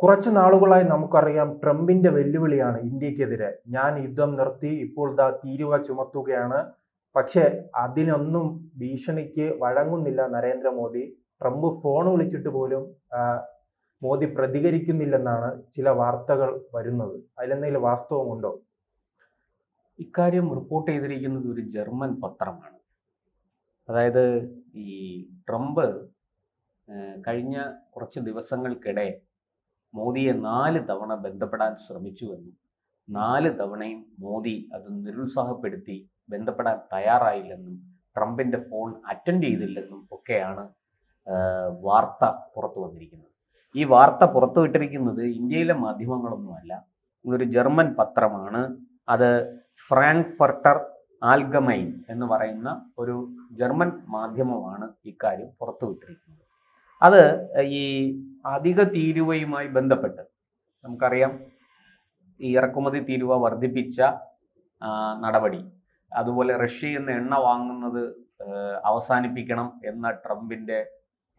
കുറച്ച് നാളുകളായി നമുക്കറിയാം ട്രംപിന്റെ വെല്ലുവിളിയാണ് ഇന്ത്യക്കെതിരെ. ഞാൻ യുദ്ധം നിർത്തി, ഇപ്പോൾ ദാ തീരുവ ചുമത്തുകയാണ്. പക്ഷേ അതിനൊന്നും ഭീഷണിക്ക് വഴങ്ങുന്നില്ല നരേന്ദ്രമോദി. ട്രംപ് ഫോൺ വിളിച്ചിട്ട് പോലും മോദി പ്രതികരിക്കുന്നില്ലെന്നാണ് ചില വാർത്തകൾ വരുന്നത്. അതിലെന്തെങ്കിലും വാസ്തവമുണ്ടോ? ഇക്കാര്യം റിപ്പോർട്ട് ചെയ്തിരിക്കുന്നത് ഒരു ജർമ്മൻ പത്രമാണ്. അതായത് ഈ ട്രംപ് കഴിഞ്ഞ കുറച്ച് ദിവസങ്ങൾക്കിടെ മോദിയെ 4 തവണ ബന്ധപ്പെടാൻ ശ്രമിച്ചുവെന്നും 4 തവണയും മോദി അത് നിരുത്സാഹപ്പെടുത്തി ബന്ധപ്പെടാൻ തയ്യാറായില്ലെന്നും ട്രംപിൻ്റെ ഫോൺ അറ്റൻഡ് ചെയ്തില്ലെന്നും ഒക്കെയാണ് വാർത്ത പുറത്തു വന്നിരിക്കുന്നത്. ഈ വാർത്ത പുറത്തുവിട്ടിരിക്കുന്നത് ഇന്ത്യയിലെ മാധ്യമങ്ങളൊന്നുമല്ല, ഒരു ജർമ്മൻ പത്രമാണ്. അത് ഫ്രാങ്ക്ഫർട്ടർ ആൽഗമൈൻ എന്ന് പറയുന്ന ഒരു ജർമ്മൻ മാധ്യമമാണ് ഇക്കാര്യം പുറത്തുവിട്ടിരിക്കുന്നത്. അത് ഈ അധിക തീരുവയുമായി ബന്ധപ്പെട്ട് നമുക്കറിയാം, ഈ ഇറക്കുമതി തീരുവ വർദ്ധിപ്പിച്ച നടപടി, അതുപോലെ റഷ്യയിൽ നിന്ന് എണ്ണ വാങ്ങുന്നത് അവസാനിപ്പിക്കണം എന്ന ട്രംപിൻ്റെ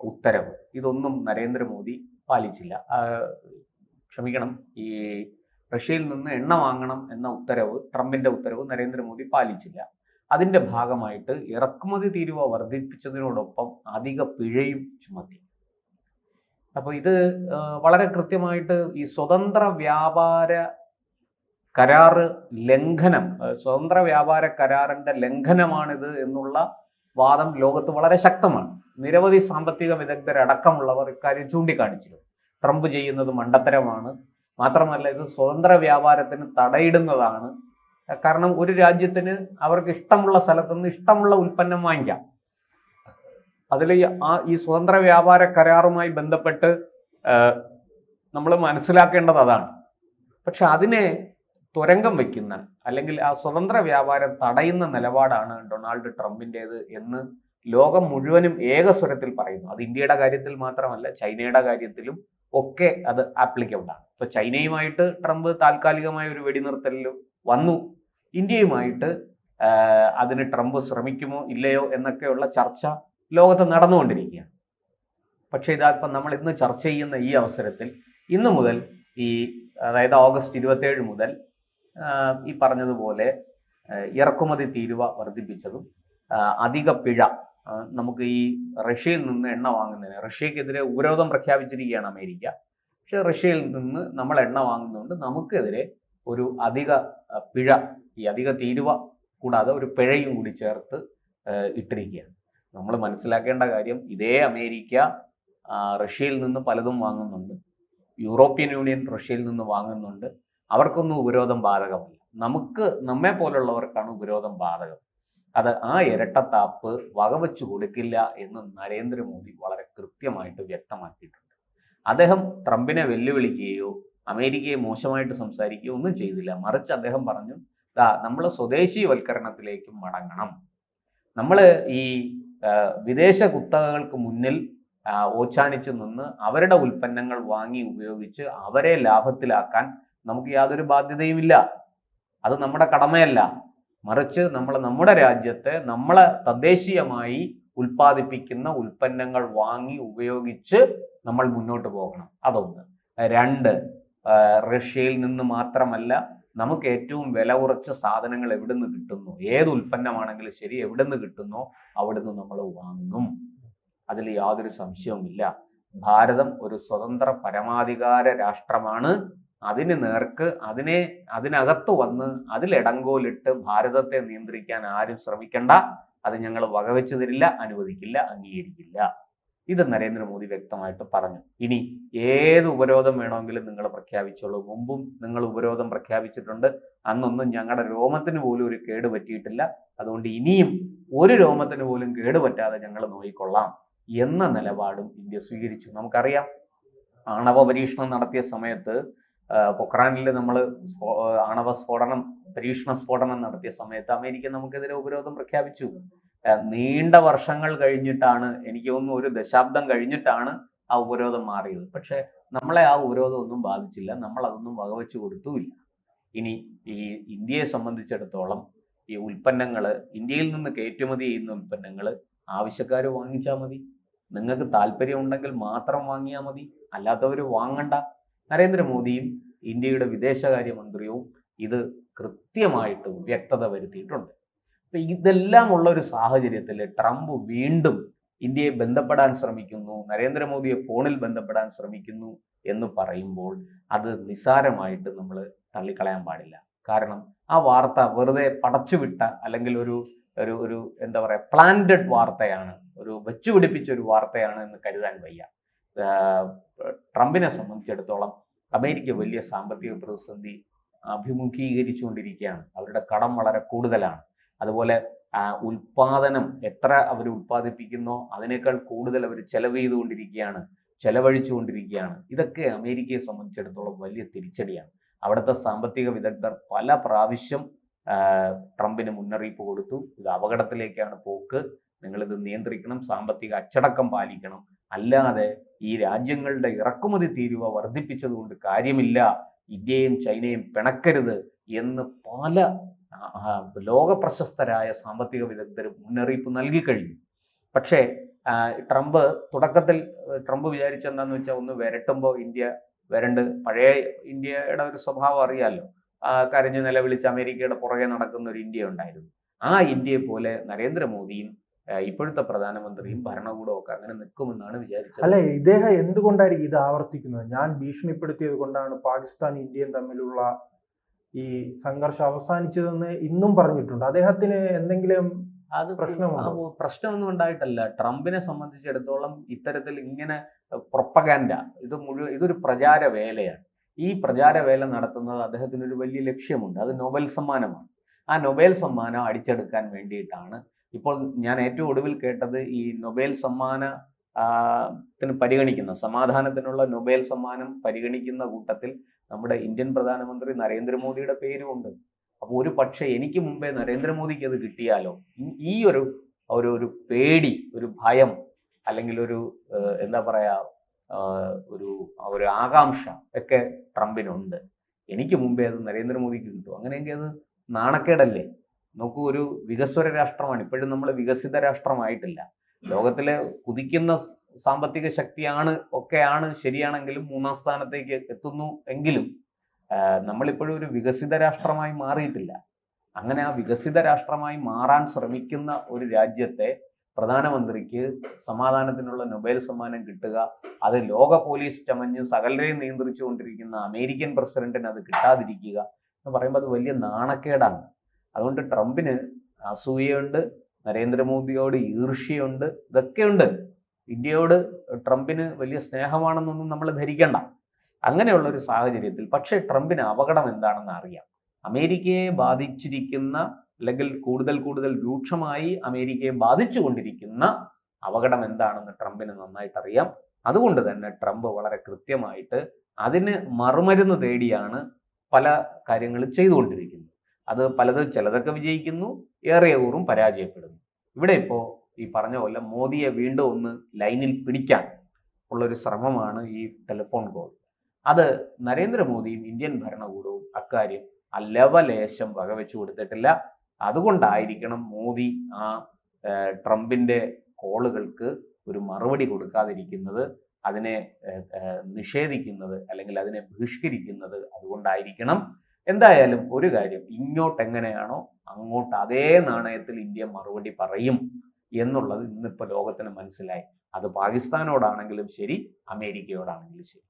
ഉത്തരവ്, ഇതൊന്നും നരേന്ദ്രമോദി പാലിച്ചില്ല. ക്ഷമിക്കണം, ഈ റഷ്യയിൽ നിന്ന് എണ്ണ വാങ്ങണം എന്ന ഉത്തരവ്, ട്രംപിൻ്റെ ഉത്തരവ് നരേന്ദ്രമോദി പാലിച്ചില്ല. അതിൻ്റെ ഭാഗമായിട്ട് ഇറക്കുമതി തീരുവ വർദ്ധിപ്പിച്ചതിനോടൊപ്പം അധിക പിഴയും ചുമത്തി. അപ്പോൾ ഇത് വളരെ കൃത്യമായിട്ട് ഈ സ്വതന്ത്ര വ്യാപാര കരാറ് ലംഘനം, സ്വതന്ത്ര വ്യാപാര കരാറിൻ്റെ ലംഘനമാണിത് എന്നുള്ള വാദം ലോകത്ത് വളരെ ശക്തമാണ്. നിരവധി സാമ്പത്തിക വിദഗ്ധരടക്കമുള്ളവർ ഇക്കാര്യം ചൂണ്ടിക്കാണിച്ചിരുന്നു. ട്രംപ് ചെയ്യുന്നത് മണ്ടത്തരമാണ്, മാത്രമല്ല ഇത് സ്വതന്ത്ര വ്യാപാരത്തിന് തടയിടുന്നതാണ്. കാരണം ഒരു രാജ്യത്തിന് അവർക്ക് ഇഷ്ടമുള്ള സ്ഥലത്തുനിന്ന് ഇഷ്ടമുള്ള ഉൽപ്പന്നം വാങ്ങിക്കാം. അതിൽ ഈ സ്വതന്ത്ര വ്യാപാര കരാറുമായി ബന്ധപ്പെട്ട് നമ്മൾ മനസ്സിലാക്കേണ്ടത് അതാണ്. പക്ഷെ അതിനെ തുരങ്കം വയ്ക്കുന്ന, അല്ലെങ്കിൽ ആ സ്വതന്ത്ര വ്യാപാരം തടയുന്ന നിലപാടാണ് ഡൊണാൾഡ് ട്രംപിൻ്റേത് എന്ന് ലോകം മുഴുവനും ഏകസ്വരത്തിൽ പറയുന്നു. അത് ഇന്ത്യയുടെ കാര്യത്തിൽ മാത്രമല്ല, ചൈനയുടെ കാര്യത്തിലും ഒക്കെ അത് ആപ്ലിക്കബിൾ ആണ്. ഇപ്പൊ ചൈനയുമായിട്ട് ട്രംപ് താൽക്കാലികമായ ഒരു വെടിനിർത്തലിൽ വന്നു. ഇന്ത്യയുമായിട്ട് അതിന് ട്രംപ് ശ്രമിക്കുമോ ഇല്ലയോ എന്നൊക്കെയുള്ള ചർച്ച ലോകത്ത് നടന്നുകൊണ്ടിരിക്കുകയാണ്. പക്ഷേ ഇപ്പം നമ്മൾ ഇന്ന് ചർച്ച ചെയ്യുന്ന ഈ അവസരത്തിൽ ഇന്ന് മുതൽ അതായത് ഓഗസ്റ്റ് 27 മുതൽ ഈ പറഞ്ഞതുപോലെ ഇറക്കുമതി തീരുവ വർദ്ധിപ്പിച്ചതും അധിക പിഴ, നമുക്ക് ഈ റഷ്യയിൽ നിന്ന് എണ്ണ വാങ്ങുന്നതിന്, റഷ്യക്കെതിരെ ഉപരോധം പ്രഖ്യാപിച്ചിരിക്കുകയാണ് അമേരിക്ക. പക്ഷെ റഷ്യയിൽ നിന്ന് നമ്മൾ എണ്ണ വാങ്ങുന്നതുകൊണ്ട് നമുക്കെതിരെ ഒരു അധിക പിഴ, ഈ അധിക തീരുവ കൂടാതെ ഒരു പിഴയും കൂടി ചേർത്ത് ഇട്ടിരിക്കുകയാണ്. നമ്മൾ മനസ്സിലാക്കേണ്ട കാര്യം, ഇതേ അമേരിക്ക റഷ്യയിൽ നിന്ന് പലതും വാങ്ങുന്നുണ്ട്, യൂറോപ്യൻ യൂണിയൻ റഷ്യയിൽ നിന്ന് വാങ്ങുന്നുണ്ട്. അവർക്കൊന്നും ഉപരോധം ബാധകമല്ല. നമ്മെ പോലുള്ളവർക്കാണ് ഉപരോധം ബാധകം. അത് ആ ഇരട്ടത്താപ്പ് വകവെച്ചു കൊടുക്കില്ല എന്ന് നരേന്ദ്രമോദി വളരെ കൃത്യമായിട്ട് വ്യക്തമാക്കിയിട്ടുണ്ട്. അദ്ദേഹം ട്രംപിനെ വെല്ലുവിളിക്കുകയോ അമേരിക്കയെ മോശമായിട്ട് സംസാരിക്കുകയോ ഒന്നും ചെയ്തില്ല. മറിച്ച് അദ്ദേഹം പറഞ്ഞു, നമ്മൾ സ്വദേശീവൽക്കരണത്തിലേക്ക് മടങ്ങണം. നമ്മൾ ഈ വിദേശ കുത്തകകൾക്ക് മുന്നിൽ ഓച്ചാനിച്ചു നിന്ന് അവരുടെ ഉൽപ്പന്നങ്ങൾ വാങ്ങി ഉപയോഗിച്ച് അവരെ ലാഭത്തിലാക്കാൻ നമുക്ക് യാതൊരു ബാധ്യതയുമില്ല. അത് നമ്മുടെ കടമയല്ല. മറിച്ച് നമ്മുടെ രാജ്യത്തെ നമ്മളെ തദ്ദേശീയമായി ഉൽപ്പാദിപ്പിക്കുന്ന ഉൽപ്പന്നങ്ങൾ വാങ്ങി ഉപയോഗിച്ച് നമ്മൾ മുന്നോട്ട് പോകണം. അതൊന്ന്. 2, റഷ്യയിൽ നിന്ന് മാത്രമല്ല, നമുക്ക് ഏറ്റവും വില കുറച്ച സാധനങ്ങൾ എവിടുന്ന് കിട്ടുന്നു, ഏത് ഉൽപ്പന്നമാണെങ്കിലും ശരി, എവിടുന്ന് കിട്ടുന്നോ അവിടുന്ന് നമ്മൾ വാങ്ങും. അതിൽ യാതൊരു സംശയവുമില്ല. ഭാരതം ഒരു സ്വതന്ത്ര പരമാധികാര രാഷ്ട്രമാണ്. അതിന് നേർക്ക് അതിനകത്ത് വന്ന് അതിലിടങ്കോലിട്ട് ഭാരതത്തെ നിയന്ത്രിക്കാൻ ആരും ശ്രമിക്കണ്ട. അത് ഞങ്ങൾ വകവെച്ചു തരില്ല, അനുവദിക്കില്ല, അംഗീകരിക്കില്ല. ഇത് നരേന്ദ്രമോദി വ്യക്തമായിട്ട് പറഞ്ഞു. ഇനി ഏത് ഉപരോധം വേണമെങ്കിലും നിങ്ങൾ പ്രഖ്യാപിച്ചോളൂ. മുമ്പും നിങ്ങൾ ഉപരോധം പ്രഖ്യാപിച്ചിട്ടുണ്ട്. അന്നൊന്നും ഞങ്ങളുടെ രോമത്തിന് പോലും ഒരു കേട് പറ്റിയിട്ടില്ല. അതുകൊണ്ട് ഇനിയും ഒരു രോമത്തിന് പോലും കേടുപറ്റാതെ ഞങ്ങൾ നോക്കിക്കൊള്ളാം എന്ന നിലപാടും ഇന്ത്യ സ്വീകരിച്ചു. നമുക്കറിയാം, ആണവ പരീക്ഷണം നടത്തിയ സമയത്ത് പൊക്രാനിൽ നമ്മൾ ആണവ പരീക്ഷണ സ്ഫോടനം നടത്തിയ സമയത്ത് അമേരിക്ക നമുക്കെതിരെ ഉപരോധം പ്രഖ്യാപിച്ചു. നീണ്ട വർഷങ്ങൾ കഴിഞ്ഞിട്ടാണ്, എനിക്ക് തോന്നുന്നു 1 ദശാബ്ദം കഴിഞ്ഞിട്ടാണ് ആ ഉപരോധം മാറിയത്. പക്ഷെ നമ്മളെ ആ ഉപരോധം ഒന്നും ബാധിച്ചില്ല. നമ്മൾ അതൊന്നും വകവെച്ചു കൊടുത്തുമില്ല. ഇനി ഈ ഇന്ത്യയെ സംബന്ധിച്ചിടത്തോളം ഈ ഉൽപ്പന്നങ്ങൾ, ഇന്ത്യയിൽ നിന്ന് കയറ്റുമതി ചെയ്യുന്ന ഉൽപ്പന്നങ്ങൾ ആവശ്യക്കാർ വാങ്ങിച്ചാൽ മതി. നിങ്ങൾക്ക് താല്പര്യം ഉണ്ടെങ്കിൽ മാത്രം വാങ്ങിയാൽ മതി, അല്ലാത്തവർ വാങ്ങണ്ട. നരേന്ദ്രമോദിയും ഇന്ത്യയുടെ വിദേശകാര്യമന്ത്രിയും ഇത് കൃത്യമായിട്ട് വ്യക്തത വരുത്തിയിട്ടുണ്ട്. അപ്പൊ ഇതെല്ലാം ഉള്ള ഒരു സാഹചര്യത്തിൽ ട്രംപ് വീണ്ടും ഇന്ത്യയെ ബന്ധപ്പെടാൻ ശ്രമിക്കുന്നു, നരേന്ദ്രമോദിയെ ഫോണിൽ ബന്ധപ്പെടാൻ ശ്രമിക്കുന്നു എന്ന് പറയുമ്പോൾ അത് നിസ്സാരമായിട്ട് നമ്മൾ തള്ളിക്കളയാൻ പാടില്ല. കാരണം ആ വാർത്ത വെറുതെ പടച്ചുവിട്ട അല്ലെങ്കിൽ ഒരു ഒരു ഒരു എന്താ പറയുക പ്ലാന്റഡ് വാർത്തയാണ്, ഒരു വെച്ചുപിടിപ്പിച്ച ഒരു വാർത്തയാണ് എന്ന് കരുതാൻ വയ്യ. ട്രംപിനെ സംബന്ധിച്ചിടത്തോളം അമേരിക്ക വലിയ സാമ്പത്തിക പ്രതിസന്ധി അഭിമുഖീകരിച്ചുകൊണ്ടിരിക്കുകയാണ്. അവരുടെ കടം വളരെ കൂടുതലാണ്. അതുപോലെ ഉൽപാദനം എത്ര അവർ ഉൽപ്പാദിപ്പിക്കുന്നോ അതിനേക്കാൾ കൂടുതൽ അവർ ചെലവഴിച്ചുകൊണ്ടിരിക്കുകയാണ്. ഇതൊക്കെ അമേരിക്കയെ സംബന്ധിച്ചിടത്തോളം വലിയ തിരിച്ചടിയാണ്. അവിടുത്തെ സാമ്പത്തിക വിദഗ്ധർ പല പ്രാവശ്യം ട്രംപിന് മുന്നറിയിപ്പ് കൊടുത്തു, ഇത് അപകടത്തിലേക്കാണ് പോക്ക്, നിങ്ങളിത് നിയന്ത്രിക്കണം, സാമ്പത്തിക അച്ചടക്കം പാലിക്കണം, അല്ലാതെ ഈ രാജ്യങ്ങളുടെ ഇറക്കുമതി തീരുവ വർദ്ധിപ്പിച്ചതുകൊണ്ട് കാര്യമില്ല, ഇന്ത്യയും ചൈനയും പിണക്കരുത് എന്ന് പല ലോക പ്രശസ്തരായ സാമ്പത്തിക വിദഗ്ധർ മുന്നറിയിപ്പ് നൽകി കഴിഞ്ഞു. പക്ഷേ ട്രംപ് വിചാരിച്ചെന്താന്ന് വെച്ചാൽ ഒന്ന് വിരട്ടുമ്പോൾ ഇന്ത്യ വരണ്ട്, പഴയ ഇന്ത്യയുടെ ഒരു സ്വഭാവം അറിയാമല്ലോ, കരഞ്ഞു നിലവിളിച്ച് അമേരിക്കയുടെ പുറകെ നടക്കുന്ന ഒരു ഇന്ത്യ ഉണ്ടായിരുന്നു. ആ ഇന്ത്യയെ പോലെ നരേന്ദ്രമോദിയും ഇപ്പോഴത്തെ പ്രധാനമന്ത്രിയും ഭരണകൂടവും ഒക്കെ അങ്ങനെ നിൽക്കുമെന്നാണ് വിചാരിച്ചത്. അല്ലെ, ഇദ്ദേഹം എന്തുകൊണ്ടായിരിക്കും ഇത് ആവർത്തിക്കുന്നത്? ഞാൻ ഭീഷണിപ്പെടുത്തിയത് കൊണ്ടാണ് പാകിസ്ഥാൻ ഇന്ത്യയും തമ്മിലുള്ള ഈ സംഘർഷം അവസാനിച്ചതെന്ന് ഇന്നും പറഞ്ഞിട്ടുണ്ട്. അദ്ദേഹത്തിന് എന്തെങ്കിലും പ്രശ്നമൊന്നും ഉണ്ടായിട്ടല്ല. ട്രംപിനെ സംബന്ധിച്ചിടത്തോളം ഇത്തരത്തിൽ ഇങ്ങനെ പ്രൊപ്പഗാൻഡ ഇതൊരു പ്രചാര വേലയാണ്. ഈ പ്രചാര വേല നടത്തുന്നത് അദ്ദേഹത്തിന് ഒരു വലിയ ലക്ഷ്യമുണ്ട്, അത് നൊബേൽ സമ്മാനമാണ്. ആ നൊബേൽ സമ്മാനം അടിച്ചെടുക്കാൻ വേണ്ടിയിട്ടാണ് ഇപ്പോൾ ഞാൻ ഏറ്റവും ഒടുവിൽ കേട്ടത്. ഈ നൊബേൽ സമ്മാനത്തിന് പരിഗണിക്കുന്ന സമാധാനത്തിനുള്ള നൊബേൽ സമ്മാനം പരിഗണിക്കുന്ന കൂട്ടത്തിൽ നമ്മുടെ ഇന്ത്യൻ പ്രധാനമന്ത്രി നരേന്ദ്രമോദിയുടെ പേരുമുണ്ട്. അപ്പോൾ ഒരു പക്ഷേ എനിക്ക് മുമ്പേ നരേന്ദ്രമോദിക്ക് അത് കിട്ടിയാലോ, ഈ ഒരു പേടി, ഒരു ഭയം, അല്ലെങ്കിൽ ഒരു എന്താ പറയാ ഒരു ആകാംക്ഷ ഒക്കെ ട്രംപിനുണ്ട്. എനിക്ക് മുമ്പേ അത് നരേന്ദ്രമോദിക്ക് കിട്ടും, അങ്ങനെയെങ്കിൽ അത് നാണക്കേടല്ലേ? നോക്കൂ, ഒരു വികസ്വര രാഷ്ട്രമാണ്, ഇപ്പോഴും നമ്മൾ വികസിത രാഷ്ട്രമായിട്ടില്ല. ലോകത്തിലെ കുതിക്കുന്ന സാമ്പത്തിക ഒക്കെയാണ് ശരിയാണെങ്കിലും 3-ാം സ്ഥാനത്തേക്ക് എത്തുന്നു എങ്കിലും നമ്മളിപ്പോഴും ഒരു വികസിത രാഷ്ട്രമായി മാറിയിട്ടില്ല. അങ്ങനെ ആ വികസിത രാഷ്ട്രമായി മാറാൻ ശ്രമിക്കുന്ന ഒരു രാജ്യത്തെ പ്രധാനമന്ത്രിക്ക് സമാധാനത്തിനുള്ള നൊബേൽ സമ്മാനം കിട്ടുക, അത് ലോക പോലീസ് ചമഞ്ഞ് സകലരെയും നിയന്ത്രിച്ചുകൊണ്ടിരിക്കുന്ന അമേരിക്കൻ പ്രസിഡന്റിന് അത് കിട്ടാതിരിക്കുക എന്ന് പറയുമ്പോൾ അത് വലിയ നാണക്കേടാണ്. അതുകൊണ്ട് ട്രംപിന് അസൂയയുണ്ട്, നരേന്ദ്രമോദിയോട് ഈർഷ്യയുണ്ട്, ഇതൊക്കെയുണ്ട്. ഇന്ത്യയോട് ട്രംപിന് വലിയ സ്നേഹമാണെന്നൊന്നും നമ്മൾ ധരിക്കണ്ട. അങ്ങനെയുള്ള ഒരു സാഹചര്യത്തിൽ പക്ഷേ ട്രംപിന് അപകടം എന്താണെന്ന് അറിയാം. അമേരിക്കയെ ബാധിച്ചിരിക്കുന്ന അല്ലെങ്കിൽ കൂടുതൽ രൂക്ഷമായി അമേരിക്കയെ ബാധിച്ചുകൊണ്ടിരിക്കുന്ന അപകടം എന്താണെന്ന് ട്രംപിന് നന്നായിട്ട് അറിയാം. അതുകൊണ്ട് തന്നെ ട്രംപ് വളരെ കൃത്യമായിട്ട് അതിന് മറുമരുന്ന് തേടിയാണ് പല കാര്യങ്ങളും ചെയ്തുകൊണ്ടിരിക്കുന്നത്. അത് ചിലതൊക്കെ വിജയിക്കുന്നു, ഏറെയൂറും പരാജയപ്പെടുന്നു. ഇവിടെ ഇപ്പോൾ ഈ പറഞ്ഞ പോലെ മോദിയെ വീണ്ടും ഒന്ന് ലൈനിൽ പിടിക്കാൻ ഉള്ളൊരു ശ്രമമാണ് ഈ ടെലിഫോൺ കോൾ. അത് നരേന്ദ്രമോദിയും ഇന്ത്യൻ ഭരണകൂടവും അക്കാര്യം ലവലേശം വകവെച്ചു കൊടുത്തിട്ടില്ല. അതുകൊണ്ടായിരിക്കണം മോദി ആ ട്രംപിന്റെ കോളുകൾക്ക് ഒരു മറുപടി കൊടുക്കാതിരിക്കുന്നത്, അതിനെ നിഷേധിക്കുന്നത് അല്ലെങ്കിൽ അതിനെ ബഹിഷ്കരിക്കുന്നത്. അതുകൊണ്ടായിരിക്കണം. എന്തായാലും ഒരു കാര്യം, ഇങ്ങോട്ടെങ്ങനെയാണോ അങ്ങോട്ട് അതേ നാണയത്തിൽ ഇന്ത്യ മറുപടി പറയും എന്നുള്ളത് ഇന്നിപ്പോൾ ലോകത്തിന് മനസ്സിലായി. അത് പാകിസ്ഥാനോടാണെങ്കിലും ശരി, അമേരിക്കയോടാണെങ്കിലും ശരി.